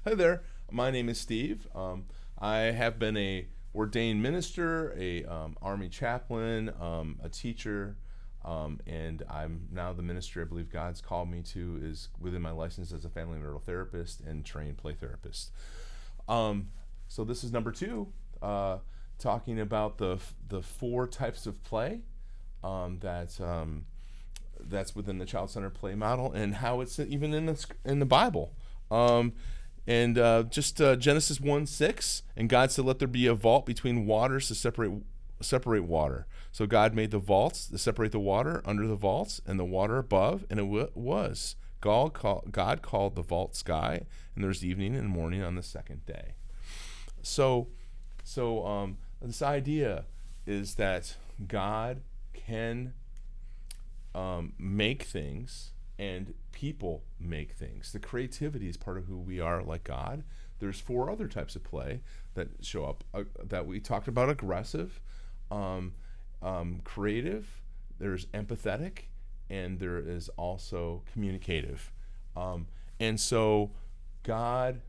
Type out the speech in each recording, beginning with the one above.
Hi there. My name is Steve. I have been a ordained minister, a army chaplain, a teacher, and I'm now the ministry I believe God's called me to is within my license as a family marital therapist and trained play therapist. Um, so this is number two, talking about the four types of play that's within the child-centered play model and how it's even in the Bible. And Genesis 1:6, and God said, "Let there be a vault between waters to separate water." So God made the vaults to separate the water under the vaults and the water above, and it was. God called the vault sky, and there's evening and morning on the second day. So, this idea is that God can make things and people make things. The creativity is part of who we are like God. There's four other types of play that show up that we talked about: aggressive, creative, there's empathetic, and there is also communicative. And so God,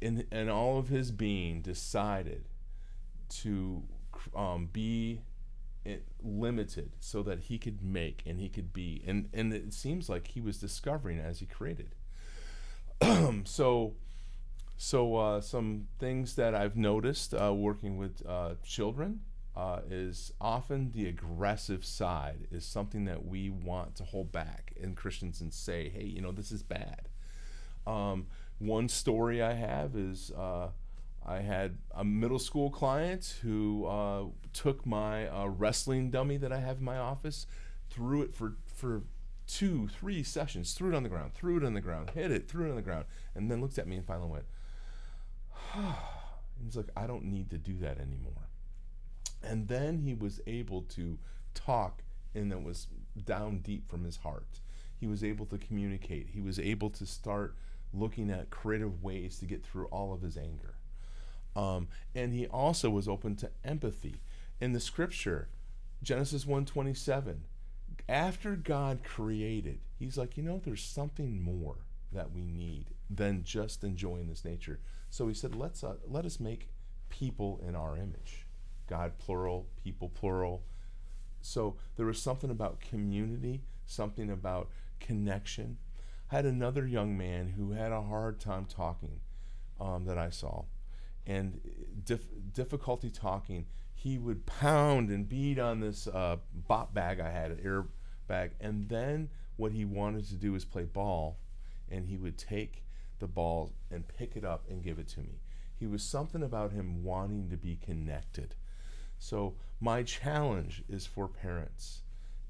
in all of his being, decided to be limited so that he could make and he could be, and it seems like he was discovering as he created. Some things that I've noticed working with children is often the aggressive side is something that we want to hold back in Christians and say, hey, this is bad. One story I have is I had a middle school client who took my wrestling dummy that I have in my office, threw it for 2-3 sessions, threw it on the ground, hit it, threw it on the ground, and then looked at me and finally went, he's like, I don't need to do that anymore. And then he was able to talk, and it was down deep from his heart. He was able to communicate. He was able to start looking at creative ways to get through all of his anger. And he also was open to empathy. In the scripture, Genesis 1:27, after God created, he's like, there's something more that we need than just enjoying this nature. So he said, let us make people in our image. God plural, people plural. So there was something about community, something about connection. I had another young man who had a hard time talking that I saw. And difficulty talking, he would pound and beat on this bop bag I had, an air bag, and then what he wanted to do was play ball, and he would take the ball and pick it up and give it to me. He was something about him wanting to be connected. So my challenge is for parents,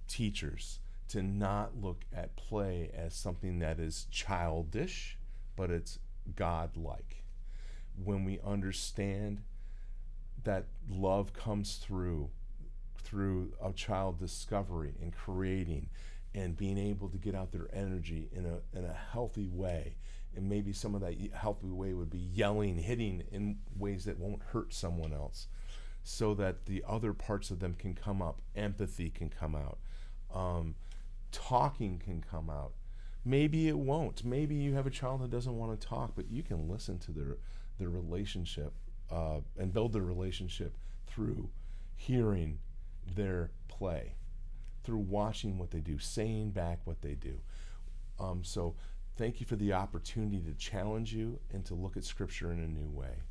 teachers, to not look at play as something that is childish, but it's God-like. When we understand that love comes through a child discovery and creating and being able to get out their energy in a healthy way, and maybe some of that healthy way would be yelling, hitting in ways that won't hurt someone else, so that the other parts of them can come up. Empathy can come out. Talking can come out. Maybe it won't. Maybe you have a child that doesn't want to talk, but you can listen to their relationship and build their relationship through hearing their play, through watching what they do, saying back what they do. So thank you for the opportunity to challenge you and to look at Scripture in a new way.